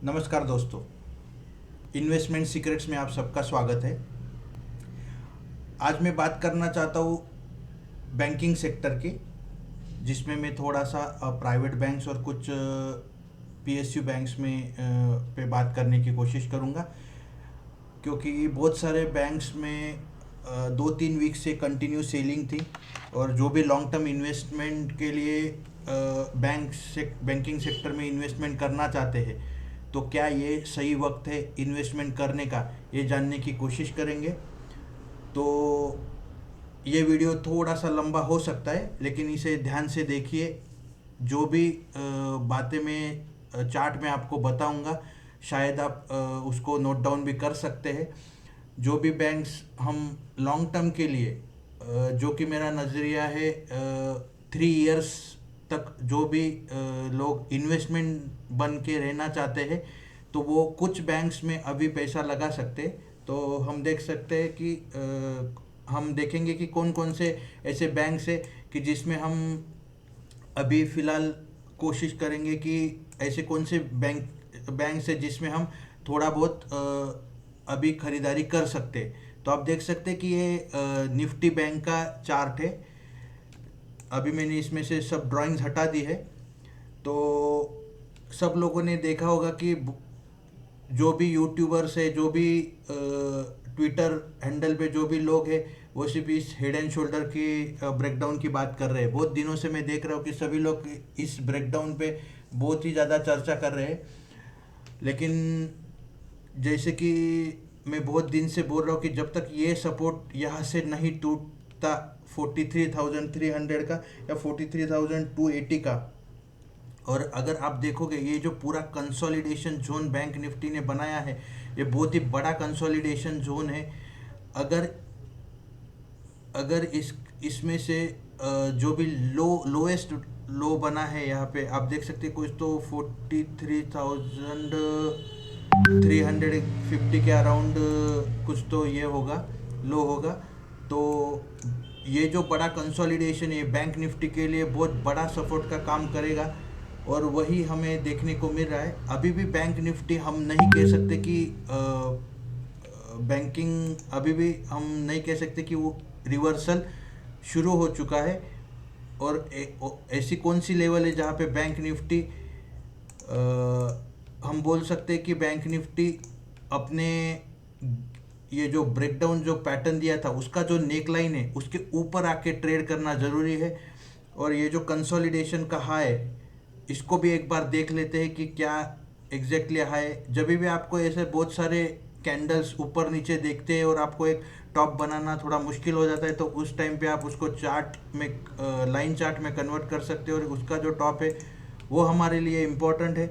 नमस्कार दोस्तों, investment secrets में आप सबका स्वागत है। आज मैं बात करना चाहता हूँ बैंकिंग सेक्टर की, जिसमें मैं थोड़ा सा प्राइवेट बैंक्स और कुछ पीएसयू बैंक्स में पे बात करने की कोशिश करूँगा, क्योंकि बहुत सारे बैंक्स में 2-3 वीक से कंटिन्यू सेलिंग थी। और जो भी लॉन्ग टर्म इन्वेस्टमेंट के लिए बैंकिंग सेक्टर में इन्वेस्टमेंट करना चाहते हैं, तो क्या ये सही वक्त है इन्वेस्टमेंट करने का, ये जानने की कोशिश करेंगे। तो ये वीडियो थोड़ा सा लंबा हो सकता है, लेकिन इसे ध्यान से देखिए। जो भी बातें मैं चार्ट में आपको बताऊंगा, शायद आप उसको नोट डाउन भी कर सकते हैं। जो भी बैंक्स हम लॉन्ग टर्म के लिए जो कि मेरा नज़रिया है 3 इयर्स तक, जो भी लोग इन्वेस्टमेंट बन के रहना चाहते हैं, तो वो कुछ बैंक्स में अभी पैसा लगा सकते हैं। तो हम देख सकते हैं कि हम देखेंगे कि कौन कौन से ऐसे बैंक्स है कि जिसमें हम अभी फ़िलहाल कोशिश करेंगे कि ऐसे कौन से बैंक से जिसमें हम थोड़ा बहुत अभी खरीदारी कर सकते हैं। तो आप देख सकते हैं कि ये निफ्टी बैंक का चार्ट है। अभी मैंने इसमें से सब ड्राइंग्स हटा दी है। तो सब लोगों ने देखा होगा कि जो भी यूट्यूबर्स है, जो भी ट्विटर हैंडल पे जो भी लोग हैं, वो सिर्फ इस हेड एंड शोल्डर की ब्रेकडाउन की बात कर रहे हैं। बहुत दिनों से मैं देख रहा हूँ कि सभी लोग इस ब्रेकडाउन पे बहुत ही ज़्यादा चर्चा कर रहे हैं। लेकिन जैसे कि मैं बहुत दिन से बोल रहा हूँ कि जब तक ये सपोर्ट यहाँ से नहीं टूटता 43,300 का या 43,280 का, और अगर आप देखोगे ये जो पूरा कंसोलिडेशन जोन बैंक निफ्टी ने बनाया है, ये बहुत ही बड़ा कंसोलिडेशन जोन है। अगर अगर इसमें से जो भी लोएस्ट लो बना है यहाँ पे, आप देख सकते हैं कुछ तो 43,350 के अराउंड कुछ तो ये होगा, लो होगा। तो ये जो बड़ा कंसोलिडेशन है बैंक निफ्टी के लिए बहुत बड़ा सपोर्ट का काम करेगा, और वही हमें देखने को मिल रहा है। अभी भी बैंक निफ्टी हम नहीं कह सकते कि बैंकिंग अभी भी हम नहीं कह सकते कि वो रिवर्सल शुरू हो चुका है। और ऐसी कौन सी लेवल है जहाँ पे बैंक निफ्टी हम बोल सकते हैं कि बैंक निफ्टी अपने ये जो ब्रेकडाउन जो पैटर्न दिया था, उसका जो नेक लाइन है उसके ऊपर आके ट्रेड करना ज़रूरी है। और ये जो कंसोलिडेशन का हाई, इसको भी एक बार देख लेते हैं कि क्या एग्जैक्टली हाई। जब भी आपको ऐसे बहुत सारे कैंडल्स ऊपर नीचे देखते हैं और आपको एक टॉप बनाना थोड़ा मुश्किल हो जाता है, तो उस टाइम पे आप उसको चार्ट में लाइन चार्ट में कन्वर्ट कर सकते हो, और उसका जो टॉप है वो हमारे लिए इम्पोर्टेंट है।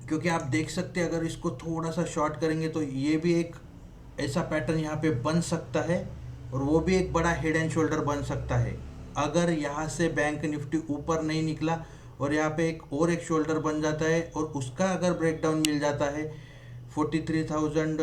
क्योंकि आप देख सकते हैं अगर इसको थोड़ा सा शॉर्ट करेंगे तो ये भी एक ऐसा पैटर्न यहाँ पे बन सकता है, और वो भी एक बड़ा हेड एंड शोल्डर बन सकता है। अगर यहाँ से बैंक निफ्टी ऊपर नहीं निकला और यहाँ पे एक शोल्डर बन जाता है, और उसका अगर ब्रेकडाउन मिल जाता है 43,000,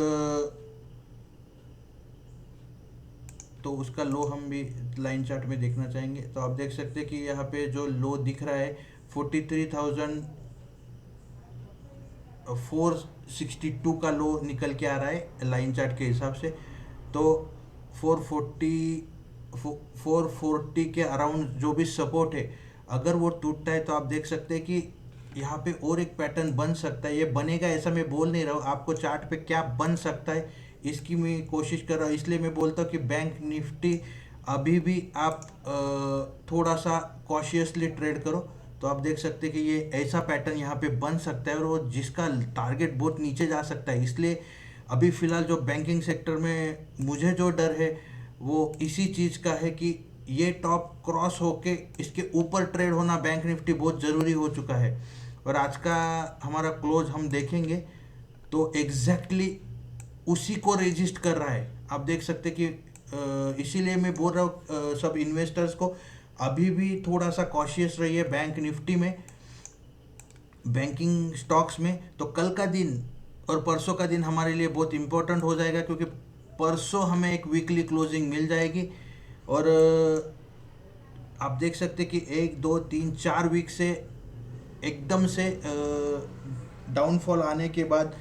तो उसका लो हम भी लाइन चार्ट में देखना चाहेंगे। तो आप देख सकते हैं कि यहाँ पे जो लो दिख रहा है 43,462 का लो निकल के आ रहा है लाइन चार्ट के हिसाब से। तो 440 के अराउंड जो भी सपोर्ट है, अगर वो टूटता है तो आप देख सकते हैं कि यहाँ पे और एक पैटर्न बन सकता है। ये बनेगा ऐसा मैं बोल नहीं रहा हूँ, आपको चार्ट पे क्या बन सकता है इसकी मैं कोशिश कर रहा हूँ। इसलिए मैं बोलता हूँ कि बैंक निफ्टी अभी भी आप थोड़ा सा कॉशियसली ट्रेड करो। तो आप देख सकते हैं कि ये ऐसा पैटर्न यहाँ पे बन सकता है, और वो जिसका टारगेट बहुत नीचे जा सकता है। इसलिए अभी फ़िलहाल जो बैंकिंग सेक्टर में मुझे जो डर है वो इसी चीज़ का है कि ये टॉप क्रॉस होके इसके ऊपर ट्रेड होना बैंक निफ्टी बहुत ज़रूरी हो चुका है। और आज का हमारा क्लोज हम देखेंगे तो एग्जैक्टली उसी को रजिस्ट कर रहा है। आप देख सकते कि इसीलिए मैं बोल रहा हूँ सब इन्वेस्टर्स को अभी भी थोड़ा सा कॉशियस रहिए बैंक निफ्टी में, बैंकिंग स्टॉक्स में। तो कल का दिन और परसों का दिन हमारे लिए बहुत इम्पोर्टेंट हो जाएगा, क्योंकि परसों हमें एक वीकली क्लोजिंग मिल जाएगी। और आप देख सकते कि 1 2 3 4 वीक से एकदम से डाउनफॉल आने के बाद,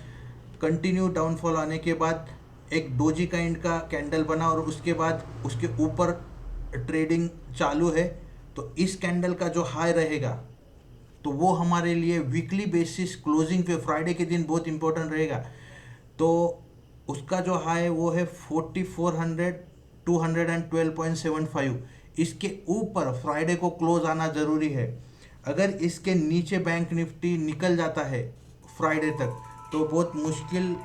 कंटिन्यू डाउनफॉल आने के बाद एक डोजी काइंड का कैंडल बना और उसके बाद उसके ऊपर ट्रेडिंग चालू है, तो इस कैंडल का जो हाई रहेगा तो वो हमारे लिए वीकली बेसिस क्लोजिंग पे फ्राइडे के दिन बहुत इंपॉर्टेंट रहेगा। तो उसका जो हाई है वो है 4400 इसके ऊपर फ्राइडे को क्लोज आना ज़रूरी है। अगर इसके नीचे बैंक निफ्टी निकल जाता है फ्राइडे तक तो बहुत मुश्किल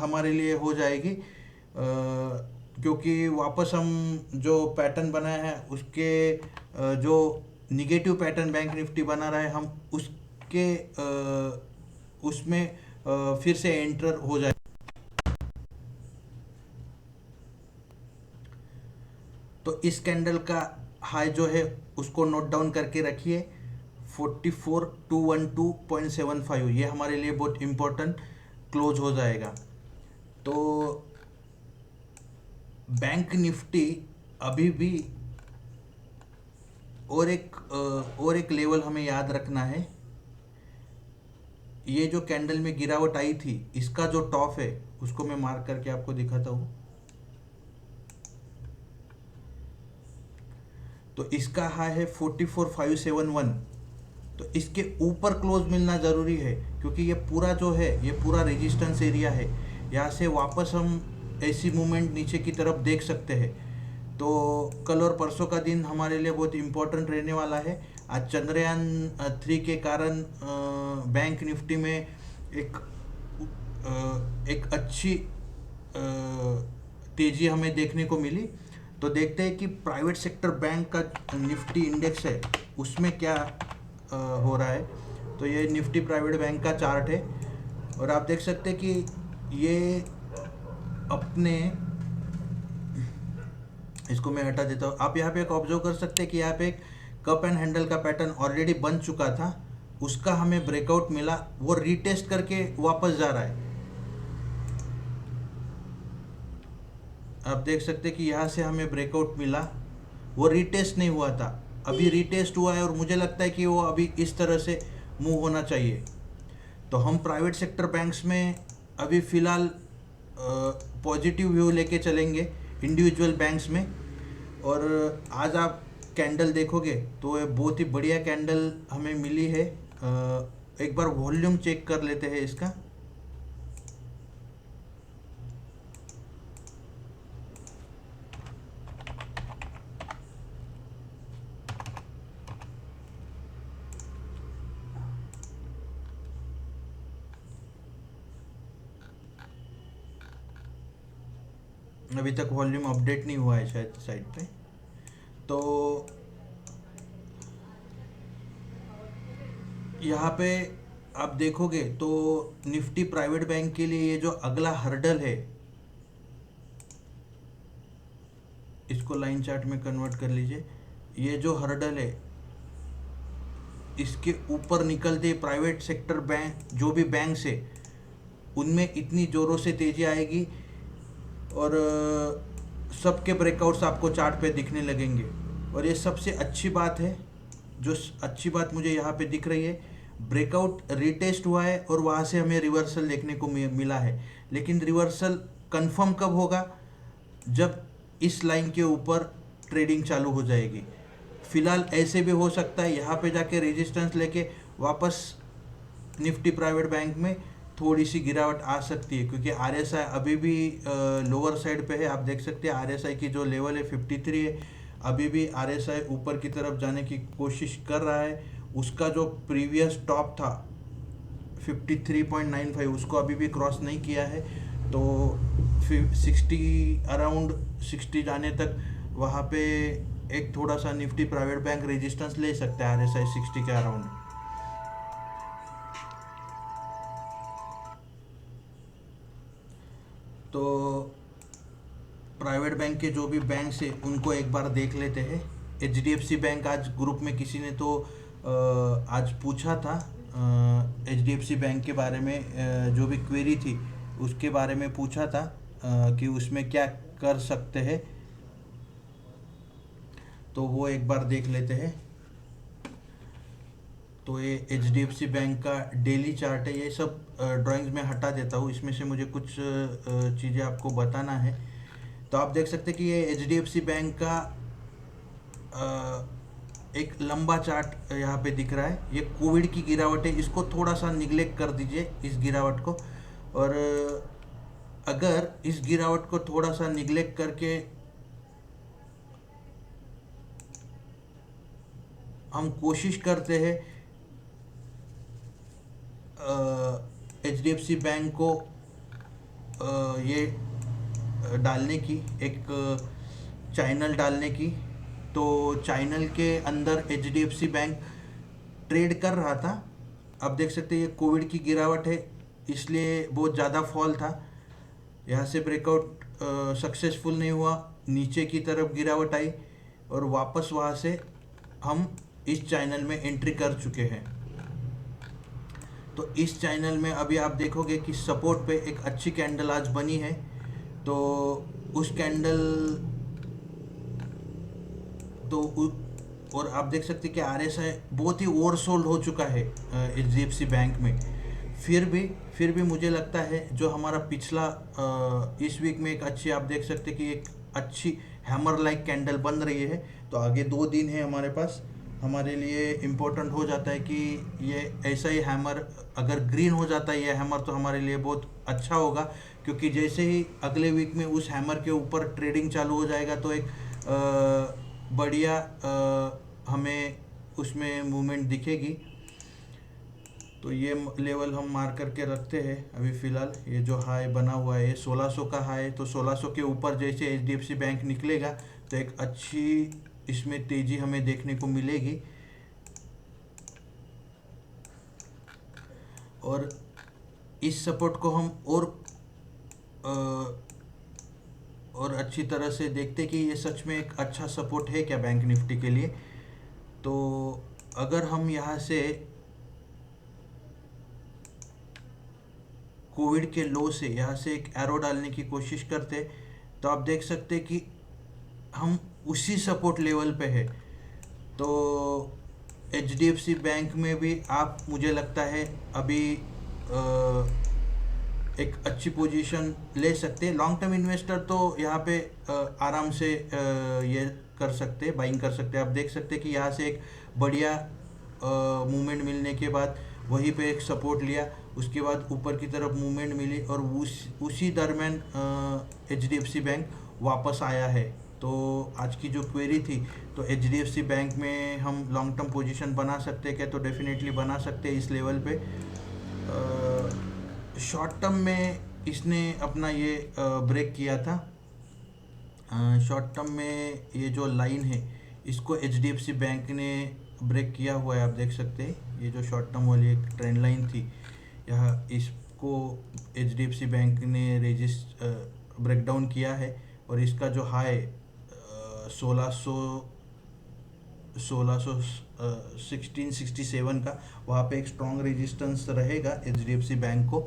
हमारे लिए हो जाएगी, क्योंकि वापस हम जो पैटर्न बनाए हैं उसके जो निगेटिव पैटर्न बैंक निफ्टी बना रहा है हम उसके उसमें फिर से एंटर हो जाए। तो इस कैंडल का हाई जो है उसको नोट डाउन करके रखिए, 44212.75, ये हमारे लिए बहुत इम्पोर्टेंट क्लोज हो जाएगा। तो बैंक निफ्टी अभी भी और एक लेवल हमें याद रखना है, ये जो कैंडल में गिरावट आई थी इसका जो टॉप है उसको मैं मार्क करके आपको दिखाता हूँ। तो इसका हाई है 44571, तो इसके ऊपर क्लोज मिलना ज़रूरी है, क्योंकि ये पूरा जो है ये पूरा रेजिस्टेंस एरिया है, यहाँ से वापस हम ऐसी मूवमेंट नीचे की तरफ देख सकते हैं। तो कल और परसों का दिन हमारे लिए बहुत इम्पोर्टेंट रहने वाला है। आज चंद्रयान 3 के कारण बैंक निफ्टी में एक अच्छी तेज़ी हमें देखने को मिली। तो देखते हैं कि प्राइवेट सेक्टर बैंक का निफ्टी इंडेक्स है उसमें क्या हो रहा है। तो ये निफ्टी प्राइवेट बैंक का चार्ट है और आप देख सकते हैं कि ये अपने, इसको मैं हटा देता हूँ। आप यहाँ पे एक ऑब्जर्व कर सकते हैं कि यहाँ पे एक कप एंड हैंडल का पैटर्न ऑलरेडी बन चुका था, उसका हमें ब्रेकआउट मिला, वो रीटेस्ट करके वापस जा रहा है। आप देख सकते हैं कि यहाँ से हमें ब्रेकआउट मिला, वो रीटेस्ट नहीं हुआ था, अभी रीटेस्ट हुआ है और मुझे लगता है कि वो अभी इस तरह से मूव होना चाहिए। तो हम प्राइवेट सेक्टर बैंक्स में अभी फ़िलहाल पॉजिटिव व्यू लेके चलेंगे इंडिविजुअल बैंक्स में। और आज आप कैंडल देखोगे तो ये बहुत ही बढ़िया कैंडल हमें मिली है। एक बार वॉल्यूम चेक कर लेते हैं इसका। अभी तक वॉल्यूम अपडेट नहीं हुआ है शायद साइट पे। तो यहाँ पे आप देखोगे तो निफ्टी प्राइवेट बैंक के लिए ये जो अगला हर्डल है, इसको लाइन चार्ट में कन्वर्ट कर लीजिए। ये जो हर्डल है इसके ऊपर निकलते प्राइवेट सेक्टर बैंक जो भी बैंक्स है उनमें इतनी ज़ोरों से तेज़ी आएगी और सबके ब्रेकआउट्स आपको चार्ट पे दिखने लगेंगे। और ये सबसे अच्छी बात है, जो अच्छी बात मुझे यहाँ पे दिख रही है, ब्रेकआउट रीटेस्ट हुआ है और वहाँ से हमें रिवर्सल देखने को मिला है। लेकिन रिवर्सल कंफर्म कब होगा? जब इस लाइन के ऊपर ट्रेडिंग चालू हो जाएगी। फ़िलहाल ऐसे भी हो सकता है यहाँ पे जाके रेजिस्टेंस लेके वापस निफ्टी प्राइवेट बैंक में थोड़ी सी गिरावट आ सकती है, क्योंकि आरएसआई अभी भी लोअर साइड पे है। आप देख सकते हैं आरएसआई की जो लेवल है 53 है, अभी भी आरएसआई ऊपर की तरफ जाने की कोशिश कर रहा है। उसका जो प्रीवियस टॉप था 53.95 उसको अभी भी क्रॉस नहीं किया है। तो 60 अराउंड 60 जाने तक वहाँ पे एक थोड़ा सा निफ्टी प्राइवेट बैंक रेजिस्टेंस ले सकता है आरएसआई 60 के अराउंड। तो प्राइवेट बैंक के जो भी बैंक्स है उनको एक बार देख लेते हैं। एचडीएफसी बैंक, आज ग्रुप में किसी ने तो आज पूछा था एचडीएफसी बैंक के बारे में, जो भी क्वेरी थी उसके बारे में पूछा था कि उसमें क्या कर सकते हैं, तो वो एक बार देख लेते हैं। तो ये HDFC बैंक का डेली चार्ट है। ये सब ड्राइंग्स में हटा देता हूँ, इसमें से मुझे कुछ चीज़ें आपको बताना है। तो आप देख सकते हैं कि ये HDFC बैंक का एक लंबा चार्ट यहाँ पे दिख रहा है। ये कोविड की गिरावट है, इसको थोड़ा सा निगलेक्ट कर दीजिए इस गिरावट को। और अगर इस गिरावट को थोड़ा सा निगलेक्ट करके हम कोशिश करते हैं HDFC बैंक को ये डालने की, एक चैनल डालने की, तो चैनल के अंदर HDFC बैंक ट्रेड कर रहा था। अब देख सकते हैं ये कोविड की गिरावट है, इसलिए बहुत ज़्यादा फॉल था। यहाँ से ब्रेकआउट सक्सेसफुल नहीं हुआ, नीचे की तरफ गिरावट आई और वापस वहाँ से हम इस चैनल में एंट्री कर चुके हैं। तो इस चैनल में अभी आप देखोगे कि सपोर्ट पे एक अच्छी कैंडल आज बनी है। तो उस कैंडल और आप देख सकते हैं कि RSI बहुत ही ओवरसोल्ड हो चुका है HDFC बैंक में। फिर भी मुझे लगता है जो हमारा पिछला इस वीक में एक अच्छी, आप देख सकते हैं कि एक अच्छी हैमर लाइक कैंडल बन रही है। तो आगे 2 दिन है हमारे पास, हमारे लिए इम्पोर्टेंट हो जाता है कि ये ऐसा ही हैमर अगर ग्रीन हो जाता है ये हैमर, तो हमारे लिए बहुत अच्छा होगा। क्योंकि जैसे ही अगले वीक में उस हैमर के ऊपर ट्रेडिंग चालू हो जाएगा तो एक बढ़िया हमें उसमें मूवमेंट दिखेगी। तो ये लेवल हम मार करके रखते हैं अभी फ़िलहाल। ये जो हाई बना हुआ है ये 1600 का हाई है। तो 1600 के ऊपर जैसे HDFC बैंक निकलेगा तो एक अच्छी इसमें तेज़ी हमें देखने को मिलेगी। और इस सपोर्ट को हम और अच्छी तरह से देखते कि ये सच में एक अच्छा सपोर्ट है क्या बैंक निफ्टी के लिए। तो अगर हम यहाँ से कोविड के लो से यहाँ से एक एरो डालने की कोशिश करते तो आप देख सकते कि हम उसी सपोर्ट लेवल पे है। तो HDFC बैंक में भी आप, मुझे लगता है अभी एक अच्छी पोजीशन ले सकते हैं। लॉन्ग टर्म इन्वेस्टर तो यहाँ पे आराम से ये कर सकते हैं, बाइंग कर सकते हैं। आप देख सकते हैं कि यहाँ से एक बढ़िया मूवमेंट मिलने के बाद वहीं पे एक सपोर्ट लिया, उसके बाद ऊपर की तरफ मूवमेंट मिली और उसी दरमियान HDFC बैंक वापस आया है। तो आज की जो क्वेरी थी, तो HDFC बैंक में हम लॉन्ग टर्म पोजीशन बना सकते हैं क्या, तो डेफिनेटली बना सकते हैं इस लेवल पे। शॉर्ट टर्म में इसने अपना ये ब्रेक किया था। शॉर्ट टर्म में ये जो लाइन है इसको HDFC बैंक ने ब्रेक किया हुआ है। आप देख सकते हैं ये जो शॉर्ट टर्म वाली एक ट्रेंड लाइन थी, यह इसको HDFC बैंक ने ब्रेक डाउन किया है। और इसका जो हाई 1667 का, वहाँ पे एक स्ट्रॉन्ग रेजिस्टेंस रहेगा HDFC बैंक को।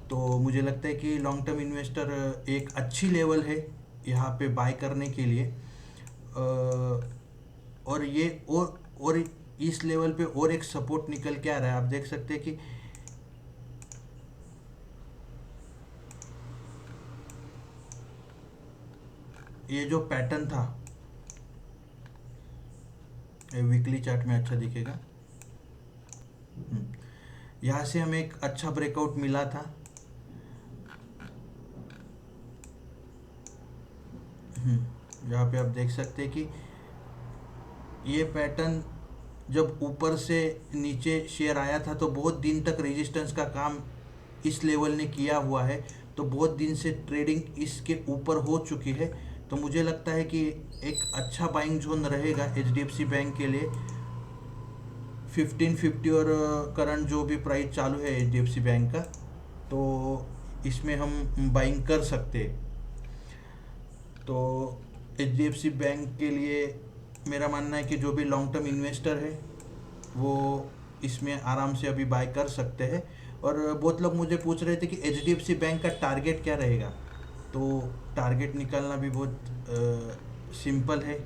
तो मुझे लगता है कि लॉन्ग टर्म इन्वेस्टर एक अच्छी लेवल है यहाँ पे बाय करने के लिए। और ये और इस लेवल पे और एक सपोर्ट निकल के आ रहा है। आप देख सकते हैं कि ये जो पैटर्न था, वीकली चार्ट में अच्छा दिखेगा। यहाँ से हमें एक अच्छा ब्रेकआउट मिला था। यहाँ पे आप देख सकते हैं कि ये पैटर्न जब ऊपर से नीचे शेयर आया था तो बहुत दिन तक रेजिस्टेंस का काम इस लेवल ने किया हुआ है। तो बहुत दिन से ट्रेडिंग इसके ऊपर हो चुकी है। तो मुझे लगता है कि एक अच्छा बाइंग जोन रहेगा HDFC बैंक के लिए। 1550 और करंट जो भी प्राइस चालू है HDFC बैंक का, तो इसमें हम बाइंग कर सकते हैं। तो HDFC बैंक के लिए मेरा मानना है कि जो भी लॉन्ग टर्म इन्वेस्टर है वो इसमें आराम से अभी बाय कर सकते हैं। और बहुत लोग मुझे पूछ रहे थे कि HDFC बैंक का टारगेट क्या रहेगा। तो टारगेट निकालना भी बहुत सिंपल है।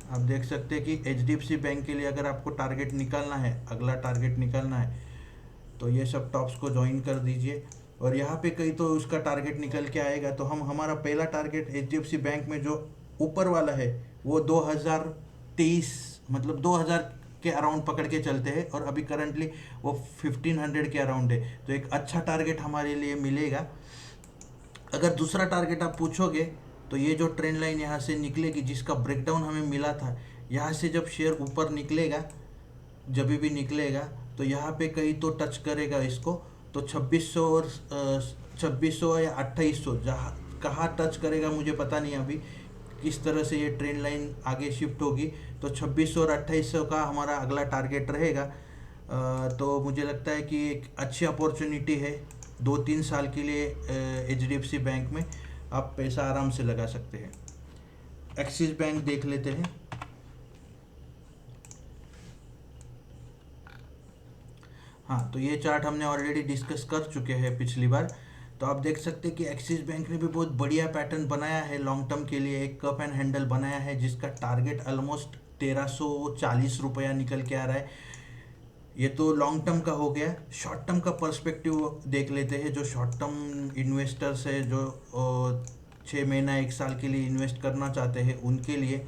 आप देख सकते हैं कि एचडीएफसी बैंक के लिए अगर आपको टारगेट निकालना है, अगला टारगेट निकालना है, तो ये सब टॉप्स को ज्वाइन कर दीजिए। और यहाँ पे कहीं तो उसका टारगेट निकल के आएगा, तो हम हमारा पहला टारगेट एचडीएफसी बैंक में जो ऊपर वाला है वो 2023 मतलब 2000 के अराउंड पकड़ के चलते हैं, और अभी करंटली वो 1500 के अराउंड है, तो एक अच्छा टारगेट हमारे लिए मिलेगा। अगर दूसरा टारगेट आप पूछोगे तो ये जो ट्रेंड लाइन यहाँ से निकलेगी, जिसका ब्रेकडाउन हमें मिला था, यहाँ से जब शेयर ऊपर निकलेगा, जब भी निकलेगा, तो यहाँ पे कहीं तो टच करेगा इसको, तो 2600 और 2600 या 2800, जहाँ कहाँ टच करेगा मुझे पता नहीं अभी किस तरह से ये ट्रेंड लाइन आगे शिफ्ट होगी। तो 2600 और 2800 का हमारा अगला टारगेट रहेगा। तो मुझे लगता है कि एक अच्छी अपॉर्चुनिटी है, 2-3 साल के लिए एचडीएफसी बैंक में आप पैसा आराम से लगा सकते हैं। एक्सिस बैंक देख लेते हैं। हाँ, तो ये चार्ट हमने ऑलरेडी डिस्कस कर चुके हैं पिछली बार। तो आप देख सकते हैं कि एक्सिस बैंक ने भी बहुत बढ़िया पैटर्न बनाया है लॉन्ग टर्म के लिए, एक कप एंड हैंडल बनाया है जिसका टारगेट ऑलमोस्ट 1340 रुपया निकल के आ रहा है। ये तो लॉन्ग टर्म का हो गया। शॉर्ट टर्म का पर्सपेक्टिव देख लेते हैं। जो शॉर्ट टर्म इन्वेस्टर्स है, जो 6 महीना 1 साल के लिए इन्वेस्ट करना चाहते हैं, उनके लिए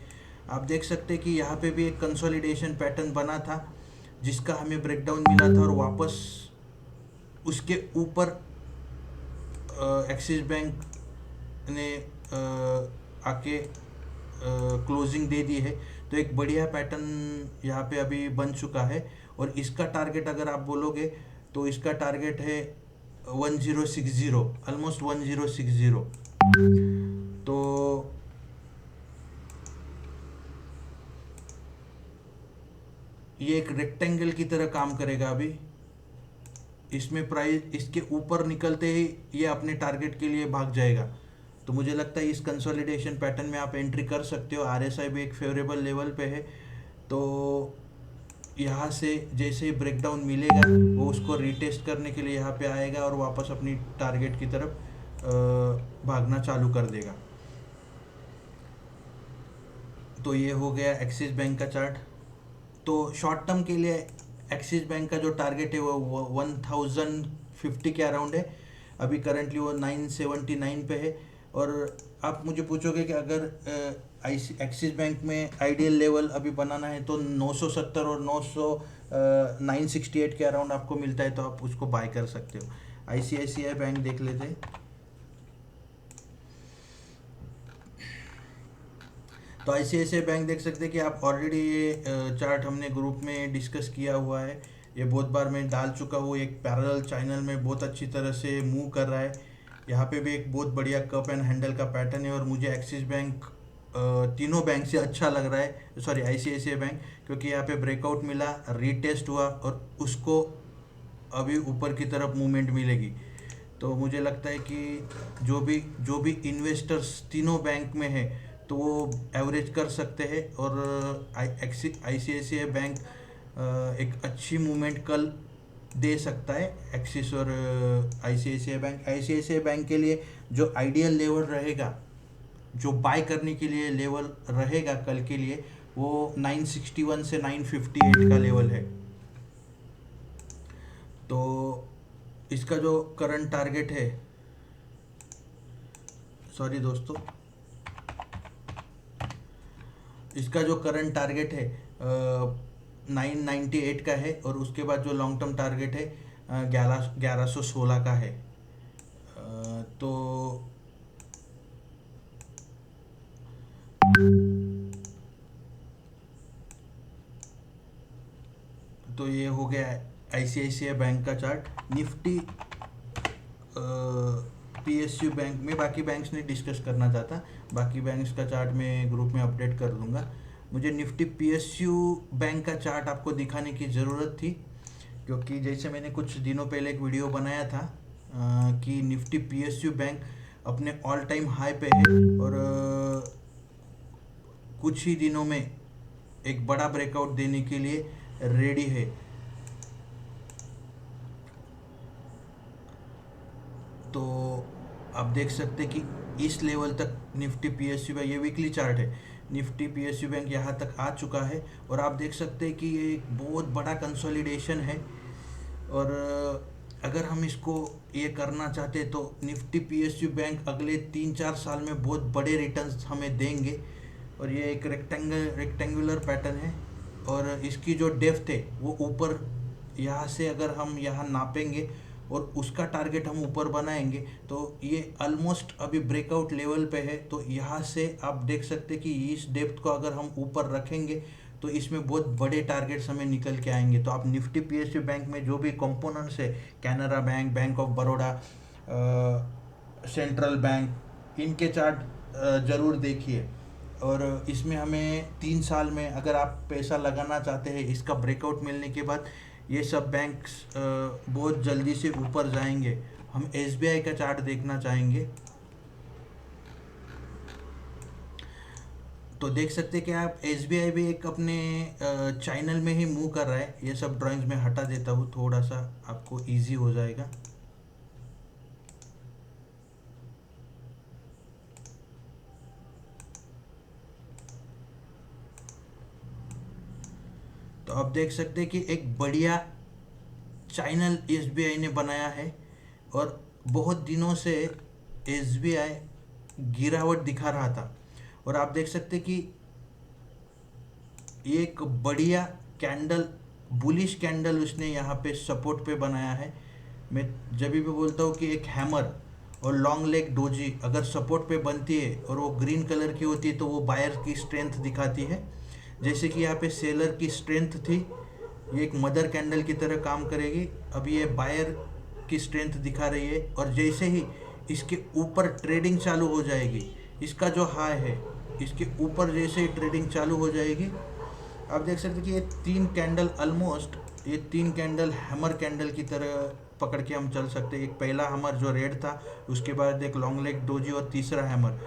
आप देख सकते हैं कि यहाँ पे भी एक कंसोलिडेशन पैटर्न बना था जिसका हमें ब्रेकडाउन मिला था, और वापस उसके ऊपर एक्सिस बैंक ने आके क्लोजिंग दे दी है। तो एक बढ़िया पैटर्न यहाँ पे अभी बन चुका है, और इसका टारगेट अगर आप बोलोगे तो इसका टारगेट है 1060, ऑलमोस्ट 1060। तो ये एक रेक्टेंगल की तरह काम करेगा। अभी इसमें प्राइस इसके ऊपर निकलते ही ये अपने टारगेट के लिए भाग जाएगा। तो मुझे लगता है इस कंसोलिडेशन पैटर्न में आप एंट्री कर सकते हो। आरएसआई भी एक फेवरेबल लेवल पे है, तो यहाँ से जैसे ही ब्रेकडाउन मिलेगा वो उसको रिटेस्ट करने के लिए यहाँ पे आएगा और वापस अपनी टारगेट की तरफ भागना चालू कर देगा। तो ये हो गया एक्सिस बैंक का चार्ट। तो शॉर्ट टर्म के लिए एक्सिस बैंक का जो टारगेट है वो 1050 के अराउंड है। अभी करंटली वो 979 पे है। और आप मुझे पूछोगे कि अगर एक्सिस बैंक में आइडियल लेवल अभी बनाना है तो 970 और 968 के अराउंड आपको मिलता है, तो आप उसको बाय कर सकते हो। आईसीआईसीआई बैंक देख लेते हैं। तो आईसीआईसीआई बैंक देख सकते हैं कि आप ऑलरेडी ये चार्ट हमने ग्रुप में डिस्कस किया हुआ है। ये बहुत बार मैं डाल चुका हूँ। एक पैरेलल चैनल में बहुत अच्छी तरह से मूव कर रहा है। यहाँ पे भी एक बहुत बढ़िया कप एंड हैंडल का पैटर्न है, और मुझे एक्सिस बैंक तीनों बैंक से अच्छा लग रहा है, सॉरी आईसीआईसीआई बैंक, क्योंकि यहाँ पे ब्रेकआउट मिला, रीटेस्ट हुआ, और उसको अभी ऊपर की तरफ मूवमेंट मिलेगी। तो मुझे लगता है कि जो भी इन्वेस्टर्स तीनों बैंक में है तो वो एवरेज कर सकते हैं, और आईसीआईसीआई बैंक एक अच्छी मूवमेंट कल दे सकता है। एक्सिस और आईसीआईसीआई बैंक के लिए जो आइडियल लेवल रहेगा, जो बाय करने के लिए लेवल रहेगा कल के लिए, वो 961 से 958 का लेवल है। तो इसका जो करंट टारगेट है, सॉरी दोस्तों, इसका जो करंट टारगेट है 998 का है, और उसके बाद जो लॉन्ग टर्म टारगेट है 1116 का है। तो ये हो गया आईसीआईसीआई बैंक का चार्ट। निफ्टी पीएसयू बैंक में बाकी बैंक्स ने डिस्कस करना चाहता, बाकी बैंक्स का चार्ट मैं ग्रुप में अपडेट कर दूंगा। मुझे निफ्टी पीएसयू बैंक का चार्ट आपको दिखाने की ज़रूरत थी, क्योंकि जैसे मैंने कुछ दिनों पहले एक वीडियो बनाया था कि निफ्टी पीएसयू बैंक अपने ऑल टाइम हाई पे है, और कुछ ही दिनों में एक बड़ा ब्रेकआउट देने के लिए रेडी है। तो आप देख सकते हैं कि इस लेवल तक निफ्टी पीएसयू का ये वीकली चार्ट है, निफ्टी पीएसयू बैंक यहाँ तक आ चुका है और आप देख सकते हैं कि ये एक बहुत बड़ा कंसोलिडेशन है। और अगर हम इसको ये करना चाहते हैं तो निफ्टी पीएसयू बैंक अगले 3-4 साल में बहुत बड़े रिटर्न्स हमें देंगे। और ये एक रेक्टेंगुलर पैटर्न है और इसकी जो डेप्थ है वो ऊपर, यहाँ से अगर हम यहाँ नापेंगे और उसका टारगेट हम ऊपर बनाएंगे तो ये ऑलमोस्ट अभी ब्रेकआउट लेवल पे है। तो यहाँ से आप देख सकते हैं कि इस डेप्थ को अगर हम ऊपर रखेंगे तो इसमें बहुत बड़े टारगेट्स हमें निकल के आएंगे। तो आप निफ्टी पीएसयू बैंक में जो भी कंपोनेंट्स है, Canara bank, bank of Baroda, central bank, इनके चार्ट ज़रूर देखिए। और इसमें हमें 3 साल में अगर आप पैसा लगाना चाहते हैं, इसका ब्रेकआउट मिलने के बाद ये सब बैंक्स बहुत जल्दी से ऊपर जाएंगे। हम एसबीआई का चार्ट देखना चाहेंगे तो देख सकते हैं कि आप एसबीआई भी एक अपने चैनल में ही मूव कर रहा है। ये सब ड्राइंग्स में हटा देता हूँ, थोड़ा सा आपको इजी हो जाएगा। तो आप देख सकते हैं कि एक बढ़िया चैनल एसबीआई ने बनाया है और बहुत दिनों से एसबीआई गिरावट दिखा रहा था। और आप देख सकते हैं कि एक बढ़िया कैंडल, बुलिश कैंडल उसने यहाँ पे सपोर्ट पे बनाया है। मैं जब भी बोलता हूँ कि एक हैमर और लॉन्ग लेग डोजी अगर सपोर्ट पे बनती है और वो ग्रीन कलर की होती है तो वो बायर की स्ट्रेंथ दिखाती है। जैसे कि यहाँ पे सेलर की स्ट्रेंथ थी, ये एक मदर कैंडल की तरह काम करेगी। अभी ये बायर की स्ट्रेंथ दिखा रही है और जैसे ही इसके ऊपर ट्रेडिंग चालू हो जाएगी, इसका जो हाई है इसके ऊपर जैसे ही ट्रेडिंग चालू हो जाएगी, आप देख सकते हैं कि ये 3 कैंडल ऑलमोस्ट, ये 3 कैंडल हैमर कैंडल की तरह पकड़ के हम चल सकते हैं। एक पहला हैमर जो रेड था, उसके बाद एक लॉन्ग लेग डोजी और तीसरा हैमर।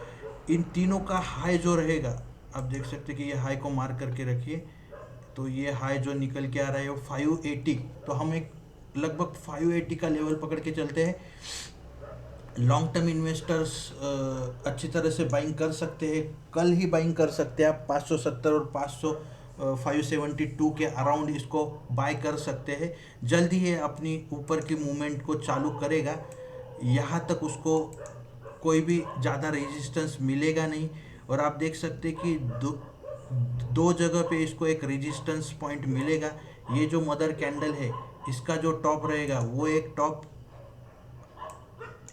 इन तीनों का हाई जो रहेगा, आप देख सकते हैं कि ये हाई को मार्क करके रखिए। तो ये हाई जो निकल के आ रहा है वो 580, तो हम एक लगभग 580 का लेवल पकड़ के चलते हैं। लॉन्ग टर्म इन्वेस्टर्स अच्छी तरह से बाइंग कर सकते हैं, कल ही बाइंग कर सकते हैं आप 570 और 572 के अराउंड इसको बाय कर सकते हैं। जल्द ही ये अपनी ऊपर की मूवमेंट को चालू करेगा, यहाँ तक उसको कोई भी ज़्यादा रेजिस्टेंस मिलेगा नहीं। और आप देख सकते हैं कि दो जगह पे इसको एक रेजिस्टेंस पॉइंट मिलेगा। ये जो मदर कैंडल है इसका जो टॉप रहेगा वो एक टॉप,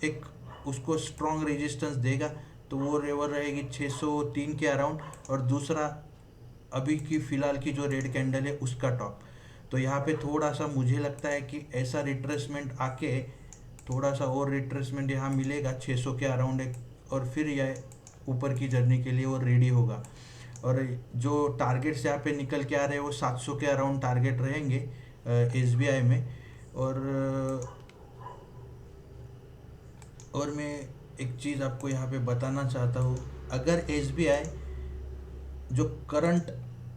एक उसको स्ट्रॉन्ग रेजिस्टेंस देगा, तो वो लेवल रहेगी 603 के अराउंड। और दूसरा अभी की फ़िलहाल की जो रेड कैंडल है उसका टॉप। तो यहाँ पे थोड़ा सा मुझे लगता है कि ऐसा रिट्रेसमेंट आके थोड़ा सा और रिट्रेसमेंट यहाँ मिलेगा 600 के अराउंड एक, और फिर यह ऊपर की जर्नी के लिए वो रेडी होगा। और जो टारगेट्स यहाँ पे निकल के आ रहे हैं वो 700 के अराउंड टारगेट रहेंगे एसबीआई में। और मैं एक चीज़ आपको यहाँ पे बताना चाहता हूँ, अगर एसबीआई जो करंट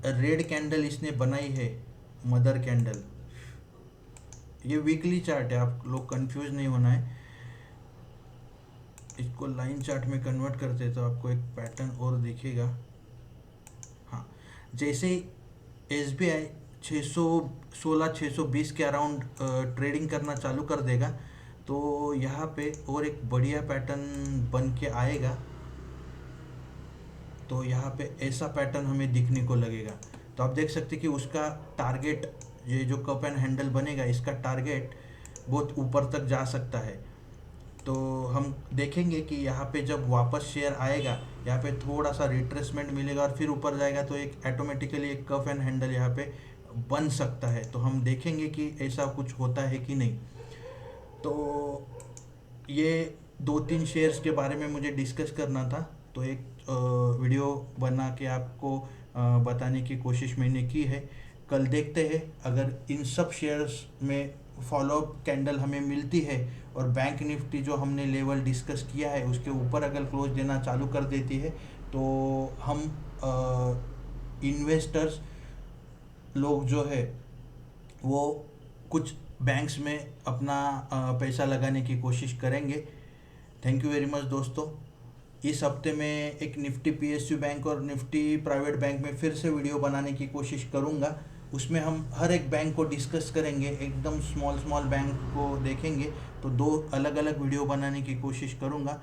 रेड कैंडल इसने बनाई है, मदर कैंडल, ये वीकली चार्ट है, आप लोग कंफ्यूज नहीं होना है। इसको लाइन चार्ट में कन्वर्ट करते तो आपको एक पैटर्न और दिखेगा। हाँ, जैसे ही एसबीआई 616-620 के अराउंड ट्रेडिंग करना चालू कर देगा तो यहाँ पे और एक बढ़िया पैटर्न बन के आएगा। तो यहाँ पे ऐसा पैटर्न हमें दिखने को लगेगा। तो आप देख सकते हैं कि उसका टारगेट, ये जो कप एंड हैंडल बनेगा, इसका टारगेट बहुत ऊपर तक जा सकता है। तो हम देखेंगे कि यहाँ पे जब वापस शेयर आएगा, यहाँ पे थोड़ा सा रिट्रेसमेंट मिलेगा और फिर ऊपर जाएगा तो एक ऑटोमेटिकली एक कप एंड हैंडल यहाँ पे बन सकता है। तो हम देखेंगे कि ऐसा कुछ होता है कि नहीं। तो ये 2-3 शेयर्स के बारे में मुझे डिस्कस करना था, तो एक वीडियो बना के आपको बताने की कोशिश मैंने की है। कल देखते हैं अगर इन सब शेयर्स में फॉलोअप कैंडल हमें मिलती है और बैंक निफ्टी जो हमने लेवल डिस्कस किया है उसके ऊपर अगर क्लोज देना चालू कर देती है तो हम इन्वेस्टर्स लोग जो है वो कुछ बैंक्स में अपना पैसा लगाने की कोशिश करेंगे। थैंक यू वेरी मच दोस्तों। इस हफ्ते में एक निफ्टी पीएसयू बैंक और निफ्टी प्राइवेट बैंक में फिर से वीडियो बनाने की कोशिश करूँगा। उसमें हम हर एक बैंक को डिस्कस करेंगे, एकदम स्मॉल स्मॉल बैंक को देखेंगे। तो 2 अलग अलग वीडियो बनाने की कोशिश करूँगा।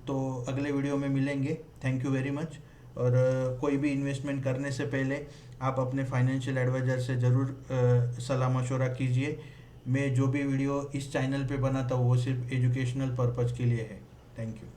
तो अगले वीडियो में मिलेंगे। Thank you very much. और कोई भी इन्वेस्टमेंट करने से पहले आप अपने फाइनेंशियल एडवाइज़र से ज़रूर सलाह मशवरा कीजिए। मैं जो भी वीडियो इस चैनल पे बनाता हूँ वो सिर्फ एजुकेशनल पर्पज़ के लिए है। Thank you.